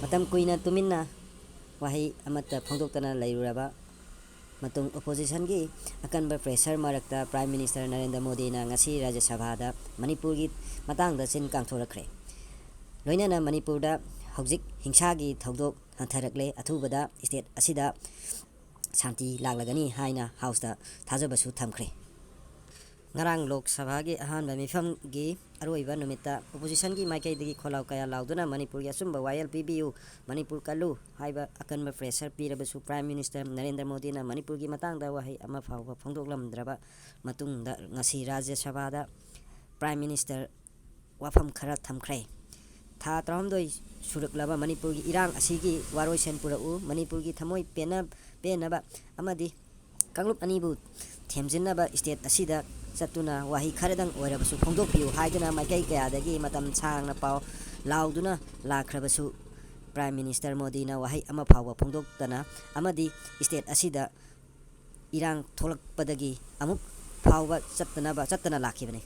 ꯃꯇꯝ ꯀꯨꯏꯅ ꯇꯨꯃꯤꯟꯅ ꯋꯥꯍꯩ ꯑꯃꯠꯇ ꯐꯣꯡꯗꯣꯛꯇꯅ ꯂꯩꯔꯨꯔꯕ ꯃꯇꯨꯡ ꯑꯣꯄꯣꯖꯤꯁꯟꯒꯤ ꯑꯀꯟꯕ ꯄ꯭ꯔꯦꯁꯔ ꯃꯔꯛꯇ ꯄ꯭ꯔꯥꯏꯝ ꯃꯤꯅꯤꯁꯇꯔ ꯅꯔꯦꯟꯗ꯭ꯔ ꯃꯣꯗꯤꯅ ꯉꯁꯤ ꯔꯥꯖ꯭ꯌ ꯁꯚꯥꯗ ꯃꯅꯤꯄꯨꯔꯒꯤ ꯃꯇꯥꯡꯗ ꯆꯤꯟ ꯀꯥꯡꯊꯣꯔꯛꯈ꯭ꯔꯦ꯫ ꯂꯣꯏꯅꯅ ꯃꯅꯤꯄꯨꯔꯗ ꯍꯧꯖꯤꯛ ꯍꯤꯡꯁꯥꯒꯤ ꯊꯧꯗꯣꯛ ꯍꯟꯊꯔꯛꯂꯦ, ꯑꯊꯨꯕꯗ ꯁ꯭ꯇꯦꯠ ꯑꯁꯤꯗ ꯁꯥꯟꯇꯤ ꯂꯥꯛꯂꯒꯅꯤ ꯍꯥꯏꯅ ꯍꯥꯎꯁꯇ ꯊꯥꯖꯕꯁꯨ ꯊꯝꯈ꯭ꯔꯦ꯫ ꯉꯔꯥꯡ ꯂꯣꯛ ꯁꯚꯥꯒꯤ ꯑꯍꯥꯟꯕ ꯃꯤꯐꯝꯒꯤ ꯑꯔꯣꯏꯕ ꯅꯨꯃꯤꯠꯇ ꯑꯣꯄꯣꯖꯤꯁꯟꯒꯤ ꯃꯥꯏꯀꯩꯗꯒꯤ ꯈꯣꯜꯂꯥꯎ ꯀꯌꯥ ꯂꯥꯎꯗꯨꯅ ꯃꯅꯤꯄꯨꯔꯒꯤ ꯑꯆꯨꯝꯕ ꯋꯥꯌꯦꯜ ꯄꯤꯕꯤꯌꯨ, ꯃꯅꯤꯄꯨꯔ ꯀꯜꯂꯨ ꯍꯥꯏꯕ ꯑꯀꯟꯕ ꯄ꯭ꯔꯦꯁꯔ ꯄꯤꯔꯕꯁꯨ ꯄ꯭ꯔꯥꯏꯝ ꯃꯤꯅꯤꯁꯇꯔ ꯅꯔꯦꯟꯗ꯭ꯔ ꯃꯣꯗꯤꯅ ꯃꯅꯤꯄꯨꯔꯒꯤ ꯃꯇꯥꯡꯗ ꯋꯥꯍꯩ ꯑꯃ ꯐꯥꯎꯕ ꯐꯣꯡꯗꯣꯛꯂꯝꯗ꯭ꯔꯕ ꯃꯇꯨꯡꯗ ꯉꯁꯤ ꯔꯥꯖ꯭ꯌ ꯁꯚꯥꯗ ꯄ꯭ꯔꯥꯏꯝ ꯃꯤꯅꯤꯁꯇꯔ ꯋꯥꯐꯝ ꯈꯔ ꯊꯝꯈ꯭ꯔꯦ꯫ ꯊꯥ 13 ꯁꯨꯔꯛꯂꯕ ꯃꯅꯤꯄꯨꯔꯒꯤ ꯏꯔꯥꯡ ꯑꯁꯤꯒꯤ ꯋꯥꯔꯣꯏꯁꯤꯟ ꯄꯨꯔꯛꯎ, ꯃꯅꯤꯄꯨꯔꯒꯤ ꯊꯃꯣꯏ ꯄꯦꯟꯅꯕ ꯑꯃꯗꯤ ꯀꯥꯡꯂꯨꯞ ꯑꯅꯤꯕꯨ ꯊꯦꯝꯖꯤꯟꯅꯕ ꯁ꯭ꯇꯦꯠ ꯑꯁꯤꯗ ꯆꯠꯇꯨꯅ ꯋꯥꯍꯩ ꯈꯔꯗꯪ ꯑꯣꯏꯔꯕꯁꯨ ꯐꯣꯡꯗꯣꯛꯄꯤꯌꯨ ꯍꯥꯏꯗꯨꯅ ꯃꯥꯏꯀꯩ ꯀꯌꯥꯗꯒꯤ ꯃꯇꯝ ꯁꯥꯡꯅ ꯄꯥꯎ ꯂꯥꯎꯗꯨꯅ ꯂꯥꯛꯈ꯭ꯔꯕꯁꯨ ꯄ꯭ꯔꯥꯏꯝ ꯃꯤꯅꯤꯁꯇꯔ ꯃꯣꯗꯤꯅ ꯋꯥꯍꯩ ꯑꯃ ꯐꯥꯎꯕ ꯐꯣꯡꯗꯣꯛꯇꯅ ꯑꯃꯗꯤ ꯁ꯭ꯇꯦꯠ ꯑꯁꯤꯗ ꯏꯔꯥꯡ ꯊꯣꯛꯂꯛꯄꯗꯒꯤ ꯑꯃꯨꯛ ꯐꯥꯎꯕ ꯆꯠꯇꯅ ꯂꯥꯛꯈꯤꯕꯅꯤ꯫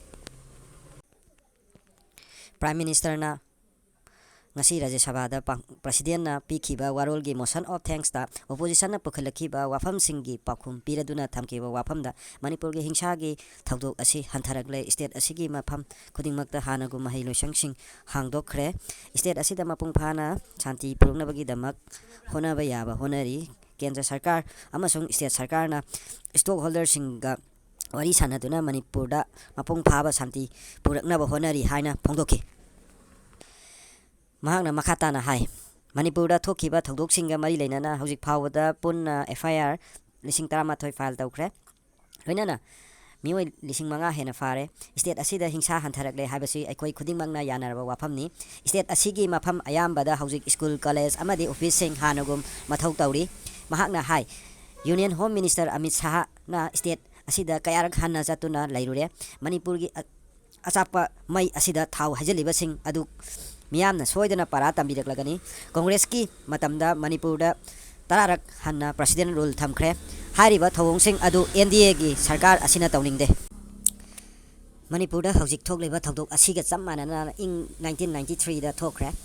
ꯄ꯭ꯔꯥꯏꯝ ꯃꯤꯅꯤꯁꯇꯔꯅ ꯉꯁꯤ ꯔꯥꯖ꯭ꯌ ꯁꯚꯥꯗ ꯄ꯭ꯔꯁꯤꯗꯦꯟꯅ ꯄꯤꯈꯤꯕ ꯋꯥꯔꯣꯜꯒꯤ ꯃꯣꯁꯟ ꯑꯣꯐ ꯊꯦꯡꯛꯁꯇ ꯑꯣꯄꯣꯖꯤꯁꯟꯅ ꯄꯨꯈꯠꯂꯛꯈꯤꯕ ꯋꯥꯐꯝꯁꯤꯡꯒꯤ ꯄꯥꯎꯈꯨꯝ ꯄꯤꯔꯗꯨꯅ ꯊꯝꯈꯤꯕ ꯋꯥꯐꯝꯗ ꯃꯅꯤꯄꯨꯔꯒꯤ ꯍꯤꯡꯁꯥꯒꯤ ꯊꯧꯗꯣꯛ ꯑꯁꯤ ꯍꯟꯊꯔꯛꯂꯦ, ꯁ꯭ꯇꯦꯠ ꯑꯁꯤꯒꯤ ꯃꯐꯝ ꯈꯨꯗꯤꯡꯃꯛꯇ ꯍꯥꯟꯅꯒꯨꯝ ꯃꯍꯩ-ꯂꯣꯏꯁꯪꯁꯤꯡ ꯍꯥꯡꯗꯣꯛꯈ꯭ꯔꯦ, ꯁ꯭ꯇꯦꯠ ꯑꯁꯤꯗ ꯃꯄꯨꯡ ꯐꯥꯅ ꯁꯥꯟꯇꯤ ꯄꯨꯔꯛꯅꯕꯒꯤꯗꯃꯛ ꯍꯣꯠꯅꯕ ꯌꯥꯕ ꯍꯣꯠꯅꯔꯤ, ꯀꯦꯟꯗ꯭ꯔ ꯁꯔꯀꯥꯔ ꯑꯃꯁꯨꯡ ꯁ꯭ꯇꯦꯠ ꯁꯔꯀꯥꯔꯅ ꯁ꯭ꯇꯣꯛ ꯍꯣꯜꯗꯔꯁꯤꯡꯒ ꯋꯥꯔꯤ ꯁꯥꯟꯅꯗꯨꯅ ꯃꯅꯤꯄꯨꯔꯗ ꯃꯄꯨꯡ ꯐꯥꯕ ꯁꯥꯟꯇꯤ ꯄꯨꯔꯛꯅꯕ ꯍꯣꯠꯅꯔꯤ ꯍꯥꯏꯅ ꯐꯣꯡꯗꯣꯛꯈꯤ꯫ ꯃꯍꯥꯛꯅ ꯃꯈꯥ ꯇꯥꯅ ꯍꯥꯏ ꯃꯅꯤꯄꯨꯔꯗ ꯊꯣꯛꯈꯤꯕ ꯊꯧꯗꯣꯛꯁꯤꯡꯒ ꯃꯔꯤ ꯂꯩꯅꯅ ꯍꯧꯖꯤꯛ ꯐꯥꯎꯕꯗ ꯄꯨꯟꯅ FIR 13,000 ꯐꯥꯏꯜ ꯇꯧꯈ꯭ꯔꯦ, ꯂꯣꯏꯅꯅ ꯃꯤꯑꯣꯏ 5,000 ꯍꯦꯟꯅ ꯐꯥꯔꯦ꯫ ꯁ꯭ꯇꯦꯠ ꯑꯁꯤꯗ ꯍꯤꯡꯁꯥ ꯍꯟꯊꯔꯛꯂꯦ ꯍꯥꯏꯕꯁꯤ ꯑꯩꯈꯣꯏ ꯈꯨꯗꯤꯡꯃꯛꯅ ꯌꯥꯅꯔꯕ ꯋꯥꯐꯝꯅꯤ꯫ ꯁ꯭ꯇꯦꯠ ꯑꯁꯤꯒꯤ ꯃꯐꯝ ꯑꯌꯥꯝꯕꯗ ꯍꯧꯖꯤꯛ ꯁ꯭ꯀꯨꯜ, ꯀꯣꯂꯦꯖ ꯑꯃꯗꯤ ꯑꯣꯐꯤꯁꯁꯤꯡ ꯍꯥꯟꯅꯒꯨꯝ ꯃꯊꯧ ꯇꯧꯔꯤ꯫ ꯃꯍꯥꯛꯅ ꯍꯥꯏ ꯌꯨꯅꯤꯌꯟ ꯍꯣꯝ ꯃꯤꯅꯤꯁꯇꯔ ꯑꯃꯤꯠ ꯁꯥꯍꯅ ꯁ꯭ꯇꯦꯠ ꯑꯁꯤꯗ ꯀꯌꯥꯔꯛ ꯍꯟꯅ ꯆꯠꯇꯨꯅ ꯂꯩꯔꯨꯔꯦ, ꯃꯅꯤꯄꯨꯔꯒꯤ ꯑꯆꯥꯛꯄ ꯃꯩ ꯑꯁꯤꯗ ꯊꯥꯎ ꯍꯩꯖꯤꯜꯂꯤꯕꯁꯤꯡ ꯑꯗꯨ ꯃꯤꯌꯥꯝꯅ ꯁꯣꯏꯗꯅ ꯄꯥꯔꯥ ꯇꯝꯕꯤꯔꯛꯂꯒꯅꯤ꯫ ꯀꯣꯡꯒ꯭ꯔꯦꯁꯀꯤ ꯃꯇꯝꯗ ꯃꯅꯤꯄꯨꯔꯗ 10ꯔꯛ ꯍꯟꯅ ꯄ꯭ꯔꯁꯤꯗꯦꯟ ꯔꯨꯜ ꯊꯝꯈ꯭ꯔꯦ꯫ ꯍꯥꯏꯔꯤꯕ ꯊꯧꯑꯣꯡꯁꯤꯡ ꯑꯗꯨ NDAꯒꯤ ꯁꯔꯀꯥꯔ ꯑꯁꯤꯅ ꯇꯧꯅꯤꯡꯗꯦ꯫ ꯃꯅꯤꯄꯨꯔꯗ ꯍꯧꯖꯤꯛ ꯊꯣꯛꯂꯤꯕ ꯊꯧꯗꯣꯛ ꯑꯁꯤꯒ ꯆꯞ ꯃꯥꯟꯅꯅ ꯏꯪ 1993ꯗ ꯊꯣꯛꯈ꯭ꯔꯦ꯫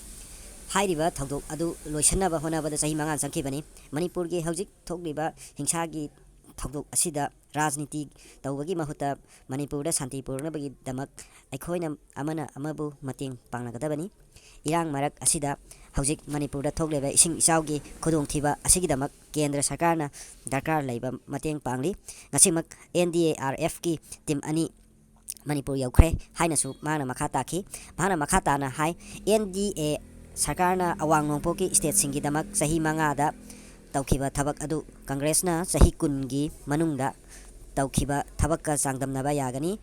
ꯍꯥꯏꯔꯤꯕ ꯊꯧꯗꯣꯛ ꯑꯗꯨ ꯂꯣꯏꯁꯤꯟꯅꯕ ꯍꯣꯠꯅꯕꯗ ꯆꯍꯤ 5 ꯆꯪꯈꯤꯕꯅꯤ꯫ ꯃꯅꯤꯄꯨꯔꯒꯤ ꯍꯧꯖꯤꯛ ꯊꯣꯛꯂꯤꯕ ꯍꯤꯡꯁꯥꯒꯤ ꯊꯧꯗꯣꯛ ꯑꯁꯤꯗ ꯔꯥꯖꯅꯤꯇꯤ ꯇꯧꯕꯒꯤ ꯃꯍꯨꯠꯇ ꯃꯅꯤꯄꯨꯔꯗ ꯁꯥꯟꯇꯤ ꯄꯨꯔꯛꯅꯕꯒꯤꯗꯃꯛ ꯑꯩꯈꯣꯏꯅ ꯑꯃꯅ ꯑꯃꯕꯨ ꯃꯇꯦꯡ ꯄꯥꯡꯅꯒꯗꯕꯅꯤ꯫ ꯏꯔꯥꯡ ꯃꯔꯛ ꯑꯁꯤꯗ ꯍꯧꯖꯤꯛ ꯃꯅꯤꯄꯨꯔꯗ ꯊꯣꯛꯂꯤꯕ ꯏꯁꯤꯡ ꯏꯆꯥꯎꯒꯤ ꯈꯨꯗꯣꯡꯊꯤꯕ ꯑꯁꯤꯒꯤꯗꯃꯛ ꯀꯦꯟꯗ꯭ꯔ ꯁꯔꯀꯥꯔꯅ ꯗꯔꯀꯥꯔ ꯂꯩꯕ ꯃꯇꯦꯡ ꯄꯥꯡꯂꯤ꯫ ꯉꯁꯤꯃꯛ NDRFꯀꯤ ꯇꯤꯝ 2 ꯃꯅꯤꯄꯨꯔ ꯌꯧꯈ꯭ꯔꯦ ꯍꯥꯏꯅꯁꯨ ꯃꯍꯥꯛꯅ ꯃꯈꯥ ꯇꯥꯈꯤ꯫ ꯃꯍꯥꯛꯅ ꯃꯈꯥ ꯇꯥꯅ ꯍꯥꯏ NDA ꯁꯔꯀꯥꯔꯅ ꯑꯋꯥꯡ ꯅꯣꯡꯄꯣꯛꯀꯤ ꯁ꯭ꯇꯦꯠꯁꯤꯡꯒꯤꯗꯃꯛ ꯆꯍꯤ 5ꯗ ꯇꯧꯈꯤꯕ ꯊꯕꯛ ꯑꯗꯨ ꯀꯪꯒ꯭ꯔꯦꯁꯅ ꯆꯍꯤ 10ꯒꯤ ꯃꯅꯨꯡꯗ ꯇꯧꯈꯤꯕ ꯊꯕꯛꯀ ꯆꯥꯡꯗꯝꯅꯕ ꯌꯥꯒꯅꯤ꯫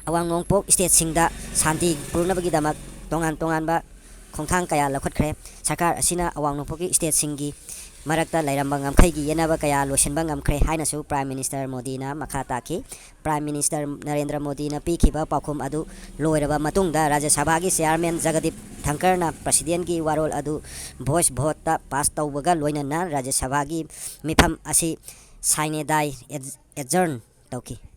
ꯑꯋꯥꯡ ꯅꯣꯡꯄꯣꯛ ꯁ꯭ꯇꯦꯠꯁꯤꯡꯗ ꯁꯥꯟꯇꯤ ꯄꯨꯔꯛꯅꯕꯒꯤꯗꯃꯛ ꯇꯣꯉꯥꯟ-ꯇꯣꯉꯥꯟꯕ ꯈꯣꯡꯊꯥꯡ ꯀꯌꯥ ꯂꯧꯈꯠꯈ꯭ꯔꯦ꯫ ꯁꯔꯀꯥꯔ ꯑꯁꯤꯅ ꯑꯋꯥꯡ ꯅꯣꯡꯄꯣꯛꯀꯤ ꯁ꯭ꯇꯦꯠꯁꯤꯡꯒꯤ ꯃꯔꯛꯇ ꯂꯩꯔꯝꯕ ꯉꯝꯈꯩꯒꯤ ꯌꯦꯠꯅꯕ ꯀꯌꯥ ꯂꯣꯏꯁꯤꯟꯕ ꯉꯝꯈ꯭ꯔꯦ ꯍꯥꯏꯅꯁꯨ ꯄ꯭ꯔꯥꯏꯝ ꯃꯤꯅꯤꯁꯇꯔ ꯃꯣꯗꯤꯅ ꯃꯈꯥ ꯇꯥꯈꯤ꯫ ꯄ꯭ꯔꯥꯏꯝ ꯃꯤꯅꯤꯁꯇꯔ ꯅꯔꯦꯟꯗ꯭ꯔ ꯃꯣꯗꯤꯅ ꯄꯤꯈꯤꯕ ꯄꯥꯎꯈꯨꯝ ꯑꯗꯨ ꯂꯣꯏꯔꯕ ꯃꯇꯨꯡꯗ ꯔꯥꯖ꯭ꯌ ꯁꯚꯥꯒꯤ ꯆꯦꯌꯔꯃꯦꯟ ꯖꯒꯗꯤꯞ ꯙꯟꯀꯔꯅ ꯄ꯭ꯔꯁꯤꯗꯦꯟꯒꯤ ꯋꯥꯔꯣꯜ ꯑꯗꯨ ꯚꯣꯏꯁ ꯚꯣꯠꯇ ꯄꯥꯁ ꯇꯧꯕꯒ ꯂꯣꯏꯅꯅ ꯔꯥꯖ꯭ꯌ ꯁꯚꯥꯒꯤ ꯃꯤꯐꯝ ꯑꯁꯤ ꯁꯥꯏꯅꯦ ꯗꯥꯏ ꯑꯦꯗꯖꯔꯟ ꯇꯧꯈꯤ꯫